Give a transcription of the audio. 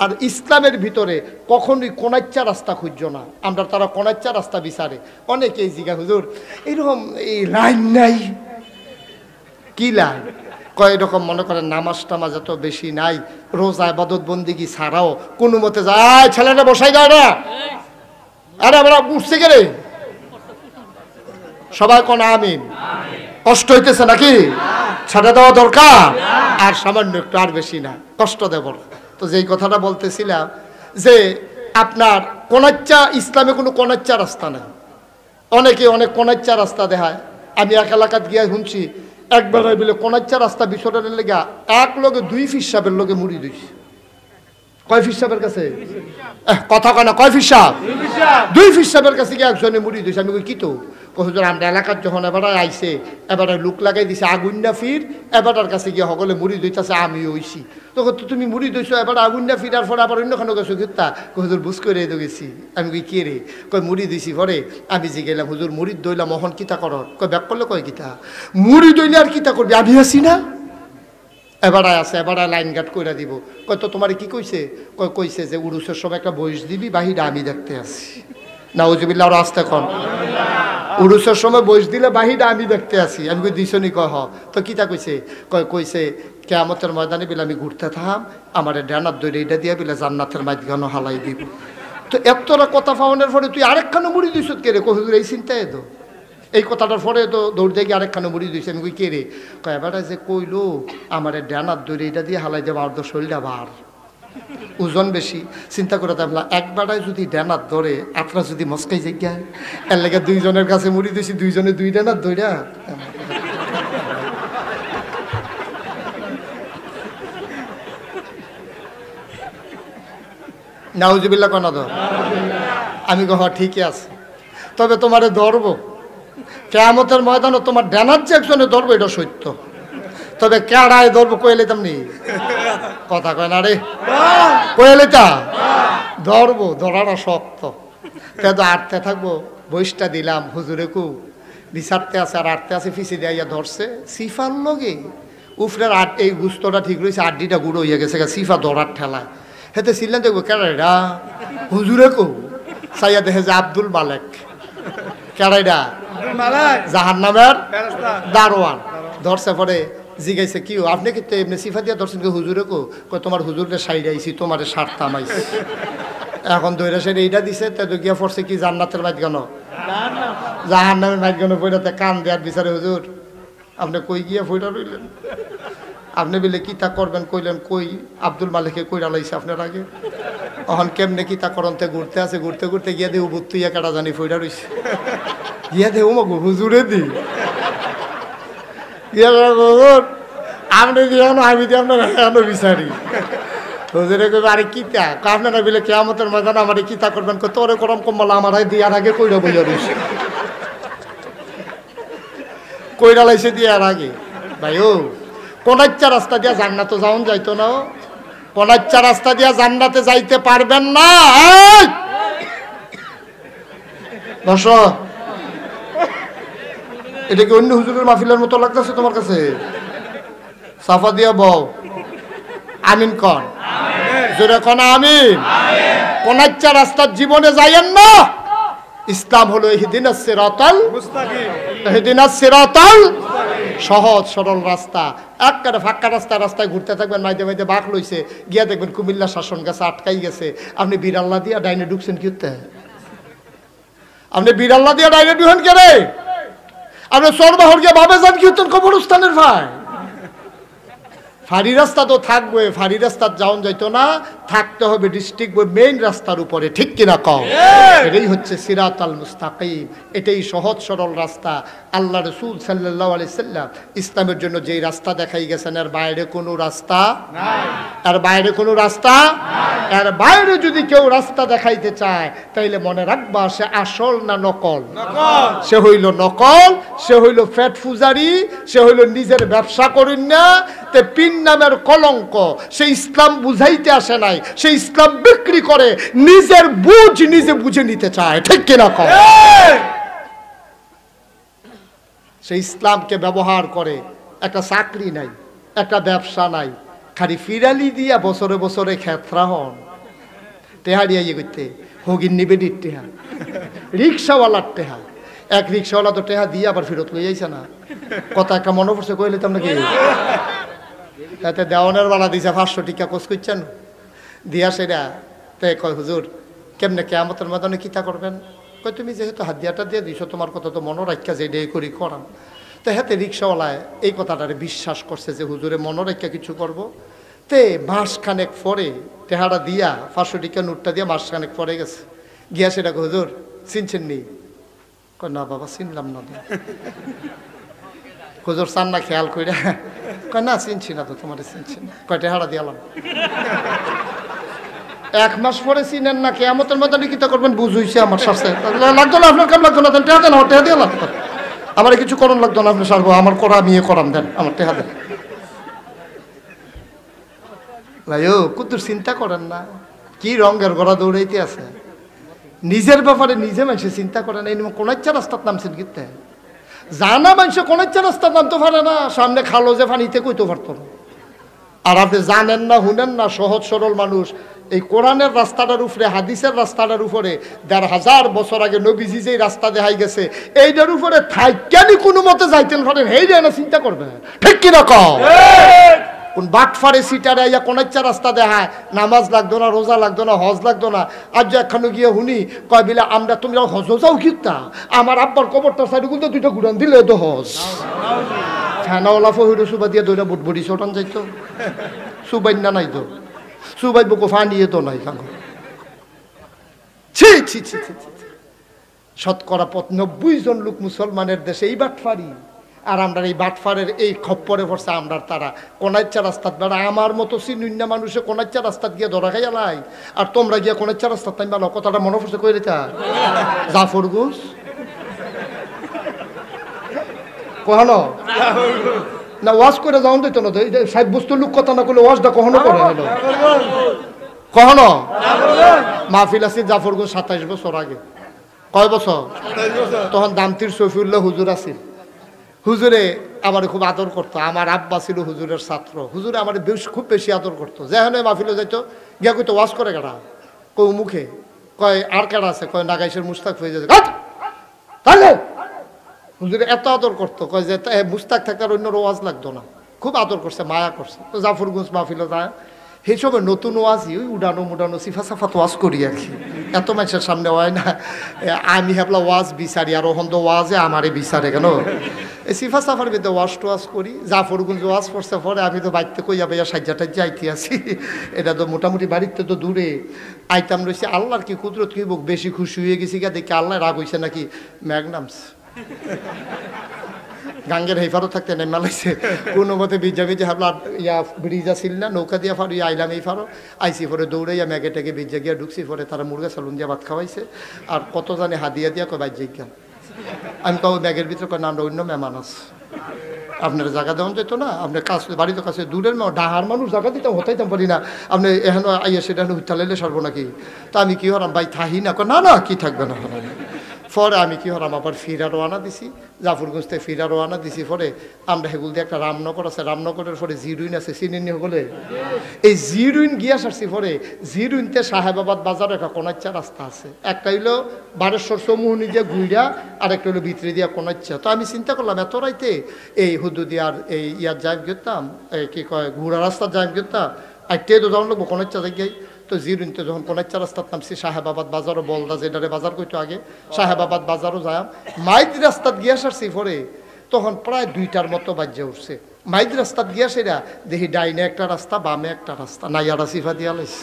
আর ইসলামের ভিতরে কখনোই কোনাচ্চা রাস্তা খুঁজছো না, আমরা তারা কোনাচ্চা রাস্তা বিচারে। অনেকেই জিজ্ঞা হুজুর এইরকম এই লাইন নাই, কি লাইন? কয় এরকম মনে করেন নামাজ টামাজ এত বেশি নাই, রোজা ইবাদত বন্দিগি ছাড়াও কোনো মতে যায় ছেলেটা বসাই দেয় না। আরে আমরা উঠছে গেলে সবাই কোন আমিন। কষ্ট হইতেছে নাকি? ছেড়ে দেওয়া দরকার, আর সামান্য একটু, আর বেশি না, কষ্ট দেব না। তো যেই কথাটা বলতেছিলাম যে আপনার কোনাচ্চা, ইসলামে কোনো কোনাচ্চা রাস্তা নেই। অনেকে অনেক কোনাচ্চা রাস্তা দেখায়। আমি এক এলাকাত গিয়ে শুনছি একবার বলে কোনাচ্চা রাস্তা বিসর্জনের লেগা এক লোকে 2 ফিস সাহেবের লোকে মুড়ি দিয়েছে। কয় ফিস সাহেবের কাছে? কথা কয় না, কয় ফিস সাহেব? 2 ফিস সাহেবের কাছে গিয়ে একজনে মুড়ি দিয়েছে। আমি কই কি তো? হুজুর আমরা এলাকার যখন এবারে আইছে, এবারে লুক লাগাই দিছে আগুন না ফির, এবারটার কাছে গিয়ে সকলে মুড়ি দইতেছে, আমি হইছি। তখন তো তুমি মুড়ি দইছো, এবার আগুন না ফিরার পরে আবার অন্যখানে গেছো কিতা? হুজুর বুঝ করে গেছি। আমি কই কে রে? কয় মুড়ি দিছি। পরে আমি যে গেলাম হুজুর মুড়ি দইলাম, মোহন কিতা কর? কয় ব্যাক করলে কয় কিতা? মুড়ি দইলে আর কিতা করবি, আমি আছি না? এবারায় আছে, এবারায় লাইন গার্ড কইরা দিব। কয় তো তোমার কি কইছে? কয় কইছে যে উরুসের সময় একটা বয়স দিবি, বাহিরে আমি দেখতে আসি। নাউজুবিল্লাহ, আর আসতে কন। উরুসের সময় বয়স দিলে বাহিরে আমি দেখতে আসি। আমি কই দিছনি? কয় হ। তো কিতা কইছে? কইছে কিয়ামতের ময়দানে বিলে আমি ঘুরতে থাম, আমার ডানার দইরে এইটা দিয়া বিলে জান্নাতের মাঝখানে হালাই দিব। তো এতটা কথা পাওয়ানোর পরে তুই আরেকখানে মুড়ি দিছ কে রে? হুজুর এই চিন্তায় তো এই কথাটার পরে তো দৌড় দিয়ে গিয়ে আরেকখানে মুড়ি দিয়েছে। আমি কই কে রে? কয় এবারে যে কইলো আমার ডানার দইরে এইটা দিয়ে হালাই দেবো, আর তো শরীরটা বার, ওজন বেশি। চিন্তা করে দেখলাম একবারায় যদি ডানার ধরে আপনার যদি মস্কাই যায়, এর লেগে 2 জনের কাছে মুড়ি দিয়েছি, 2 জনে 2 ডানার দইরা। নাউজুবিল্লাহ কোন তো? আমি কহ ঠিকই আছে, তবে তোমারে ধরবো কিয়ামতের ময়দানে, তোমার ডানার যে একজনে ধরবো এটা সত্য, তবে কেড়ায় ধরবো কইলে তেমনি কথা কয় না রে, কইলে তা ধরবো, ধরাটা শক্ত। তো আটতে থাকবো, বইসটা দিলাম হুজুরে কু বিচারতে আছে আর আটতে আছে, ফিসি দিয়া ধরছে সিফার লগে উফরের আট, এই গুস্তটা ঠিক রয়েছে, আড্ডিটা গুঁড়ো হয়ে গেছে, সিফা ধরার ঠেলায় হেতে ছিলেন। দেখবো কেড়াইরা হুজুরে কু সাইয়া দেখে যে আব্দুল মালেক, কেড়াইরা জাহান্নামের দারোয়ান ধরছে। পরে জিগাইছে কি আপনি কি এমনি সিফা দিয়া ধরছেন? কি হুজুরে কো? তোমার হুজুরকে সাইডাইছি, তোমার সারতামাইছি। এখন দৈরা সাইড এইটা দিছে, তো গিয়া পড়ছে কি জান্নাতের মাঝখানো, জাহান্নামের মাঝখানো পড়াতে কান দেয়ার বিচারে হুজুর আপনি কই গিয়া ফইরা রইলেন? আপনি বলে কি তা করবেন? কইলেন কই আব্দুল মালিককে কইরা লাইছে আপনার আগে। এখন কেমনে কি তা করতে ঘুরতে আছে, ঘুরতে ঘুরতে গিয়া দেউ বুত্তুইয়া কাটা জানি ফইরা রইছে। গিয়া দেউ মগো হুজুরে দি আপনি দিয়ানো, আমি দিয়ে আপনার এখনো বিচারি। হুজুরে কইবে আরে কিতা আপনারা বলে কিয়ামতের ময়দানে আমার কিতা করবেন? তোরে করম কম্বল আমার দিয়ার আগে কইরা বইয়া রইছে, কইরা লাইছে দিয়ার আগে। ভাই ও কোনাচ্চা রাস্তা দিয়া জান্নাতে যাওন যাইতো না, কোনাচ্চা রাস্তা দিয়া জান্নাতে যাইতে পারবেন না। বস, এটা কি অন্য হুজুরের মাহফিলের মতো লাগতেছে তোমার কাছে? সাফা দিয়া বউ আমিন কন, জোরে কন আমিন। কোনাচ্চা রাস্তার জীবনে যাইয়েন না। ইসলাম হলো ইহদিনাস সিরাতাল মুস্তাকিম, ইহদিনাস সিরাতাল সহজ সরল রাস্তা। একবারে ফাঁকা রাস্তায় ঘুরতে থাকবেন, মাইতে মাইতে বাঘ লইছে, গিয়া দেখবেন কুমিল্লা শাসন গাছে আটকাই গেছে। আপনি বিড়াল্লা দিয়া ডাইনে ঢুকছেন কি হতে? আপনি বিড়াল্লা দিয়া ডাইনে ঢুকেন কে রে? আপনি সরবাহর গিয়ে ভাবে যান কি হতেন কবরস্থানের ভাই? ফাঁড়ি রাস্তা তো থাকবে, ফাঁড়ি রাস্তার যাওন যাইতো না, থাকতে হবে ডিস্ট্রিক্ট মেইন রাস্তার উপরে, ঠিক কিনা কও? এটাই হচ্ছে সিরাতাল মুস্তাকিম, এটাই সহজ সরল রাস্তা। আল্লাহ রাসূল সাল্লাল্লাহু আলাইহি সাল্লাম ইসলামের জন্য যেই রাস্তা দেখাই গেছেন, এর বাইরে কোনো রাস্তা নাই, এর বাইরে কোনো রাস্তা নাই। এর বাইরে যদি কেউ রাস্তা দেখাইতে চায় তাইলে মনে রাখবা সে আসল না নকল? নকল। সে হইল নকল, সে হইল ফ্যাট ফুজারি, সে হইল নিজের ব্যবসা করেন না, তে পিন নামের কলঙ্ক। সে ইসলাম বুঝাইতে আসে নাই, সে ইসলাম বিক্রি করে, নিজের বুঝ নিজে বুঝে নিতে চায়, ঠিক কিনা কও? সে ইসলামকে ব্যবহার করে, একটা চাকরি নাই, একটা ব্যবসা নাই, খালি ফিরালি দিয়া বছরে বছরে খেতরা হন। টেহা দিয়ে ইয়ে করতে হগিন নিবেদির টেহা রিক্সাওয়ালার টেহা এক রিক্সাওয়ালা তো টেহা দিয়ে আবার ফেরত লই যাইছে না কথা একটা মনে পড়ছে কইলে তো নাকি তাতে দেওয়ানের বালা দিছে 500 টাকা কোচ করছেন দিয়া সেটা তে কয় হুজুর কেমনে কেয়ামতের ময়দানে কিতা করবেন কয় তুমি যেহেতু হাদিয়াটা দিয়ে দিছো তোমার কথা তো মনে রাখা যে এটাই করি করাম তো হাতে রিক্সাওয়ালায় এই কথাটারে বিশ্বাস করছে যে হুজুরে মনে রাখা কিছু করব তে মাসখানেক পরে টেহারা দিয়া 500 টাকা নোটটা দিয়া মাসখানেক পরে গেছে গিয়া সেটা হুজুর চিনছেন নি কয় না বাবা চিনলাম না হুজুর চান না খেয়াল করে কয় না চিনছি না তো তোমার চিনছি না কয় টেহারা দিয়ালাম 1 মাস পরে চিনেন না কিয়ামতের ময়দানে কিতা করবেন বুঝুইছে আমার শাস্তি লাগতো না আপনার কাম লাগতো না টেহা দেন টেহা দিয়ে লাগতো আমার কিছু করণ লাগতো না আপনি সারবো আমার করা আমি করাম দেন আমার টেহা দেন ভাইও কুতুর চিন্তা করেন না কি রঙের গড়া দৌড়াইতে আছে নিজের ব্যাপারে নিজে মানুষের চিন্তা করেন এই কোন ইচ্ছা রাস্তার নামছেন কিনতে জানা মানুষ কোন ইচ্ছা রাস্তার নামতে পারে না সামনে খালো যে পানিতে কইতে পারতো না আর আপনি জানেন না শুনেন না সহজ সরল মানুষ এই কোরআনের রাস্তাটার উপরে হাদিসের রাস্তাটার উপরে 1500 বছর আগে নবীজি যেই রাস্তা দেখাই গেছে এইটার উপরে থাইকানি কোনো মতে যাইতেন পারেন এই না চিন্তা করবে ঠিক কি রকম কোন বাটফারে সিটারে আইয়া কোন ইচ্ছা রাস্তা দেখায় নামাজ লাগতো না রোজা লাগতো না হজ লাগতো না আর যে একখানে গিয়ে শুনি কয় বিলে আমরা তুমি হজ যাও কিতা আমার আব্বার কবরটা সাইডে কিন্তু 2টা ঘুরান দিলে তো হজ ফ্যানাওয়ালা ফহির সুবা দিয়ে 2টা বুটবুড়ি চটান যাইতো সুবাইন্না নাই তো সুবাইব কোফা নিয়ে তো নাই কাঙ্গ ছি ছি ছি ছি শতকরা 90 জন লোক মুসলমানের দেশে এই বাটফারি আর আমরা এই বাটফারের এই খপ্পরে পড়ছে আমরা তারা কোনাইচ্ছা রাস্তাত বেড়া আমার মতো সিনুন্না মানুষে কোনাইচ্ছা রাস্তাত গিয়ে ধরা খাইয়া লাই আর তোমরা গিয়ে কোনাইচ্ছা রাস্তাত তাই ভালো কথাটা মনে পড়ছে কই রেতা জাফরগঞ্জ কখনো না ওয়াজ করে যাওন দিত না সাহেব বস্তু লোক কথা না করলে ওয়াজটা কখনো করে হলো কখনো মাহফিল আছে জাফরগঞ্জ 27 বছর আগে কয় বছর তখন দামতির শফিউল্লাহ হুজুর আছিল হুজুরে আমার খুব আদর করতো আমার আব্বা ছিল হুজুরের ছাত্র হুজুরে আমার খুব বেশি আদর করতো যেখানে মাহফিলে যাইতো গিয়া কইতো ওয়াজ করে কেডা কই মুখে কয় আর কেডা আছে কয় নাগাইশের মুস্তাক হয়ে যাচ্ছে তাহলে হুজুরে এত আদর করতো কয় যে মুস্তাক থাকতে আর অন্য ওয়াজ লাগতো না খুব আদর করছে মায়া করছে তো জাফরগঞ্জ মাহফিলে যায় সেই সময় নতুন ওয়াজই ওই উডানো মুডানো সিফা সাফাত ওয়াজ করি আর কি এত মানুষের সামনে হয় না আমি ভাবলা ওয়াজ বিচারি আর ওখান তো ওয়াজে আমারে বিচারে কেন এই সিফা সাফার ভিতরে ওয়াজ টোয়াজ করি জাফরগঞ্জ ওয়াজ করছে পরে আমি তো বাড়িতে কইয়া ভাইয়া সাজ্জা টাজ্জা আইতে আছি এটা তো মোটামুটি বাড়িতে তো দূরে আইতাম রয়েছে আল্লাহর কি কুদরত কি বেশি খুশি হয়ে গেছি গা দেখি আল্লাহ রাগ হয়েছে নাকি ম্যাগনামস গাঙ্গের হেফারও থাকতে নেমা লাগছে কোনো মতে ভিজা ভিজা হাবলা ইয়া ব্রিজ আসিল না নৌকা দিয়া ফারো ইয়া আইলাম এই ফারো আইসি পরে দৌড়াইয়া ম্যাগে ট্যাগে ভিজা গিয়া ঢুকছি পরে তারা মুরগা সালুন দিয়া ভাত খাওয়াইছে আর কত জানে হাদিয়া দিয়া কয় বাইর গেল আমি কব ম্যাগের ভিতরে কয় না আমরা অন্য মেহমান আছে আপনার জায়গা দেওয়া যেত না আপনার কাছ বাড়িতে কাছে দূরের ডাহার মানুষ জায়গা দিতাম হতাইতাম পারি না আপনি এখন আইয়া সেটা উঠালাইলে সারবো নাকি তা আমি কি হলাম ভাই থাহি না না না কি থাকবে না পরে আমি কি হলাম আবার ফিরা রওনা দিছি জাফরগঞ্জ থেকে ফিরা রওনা দিছি পরে আমরা সেগুলো দিয়ে একটা রামনগর আছে রামনগরের পরে জিরুইন আছে চিনি হলে এই জিরুইন গিয়া সারছি পরে জিরুইনতে সাহেবাবাদ বাজার একটা কোনাচ্চা রাস্তা আছে একটা হইলো বারেশ্বর সমুহনি দিয়ে গুইরা আর একটা হইলো ভিতরে দিয়া কোনাচ্চা তো আমি চিন্তা করলাম এত রাইতে এই হুদুদিয়ার এই ইয়ার যাই গেতাম এই কি কয় ঘোড়া রাস্তার যাই গেতাম আর তে তো যাওয়ার লোক কোনাচ্চা জায়গায় তো জিরুনতে যখন কোনাচ্চা রাস্তার নামছি সাহেবাবাদ বাজারও বলদা যেটারে বাজার কইতো আগে সাহেবাবাদ বাজারও যাম মাইদ রাস্তাত গিয়া সারছি পরে তখন প্রায় 2টার মতো বাজ্যে উঠছে মাইদ রাস্তাত গিয়া সেরা দেখি ডাইনে একটা রাস্তা বামে একটা রাস্তা নাইয়ারা সিফা দিয়া লাইছে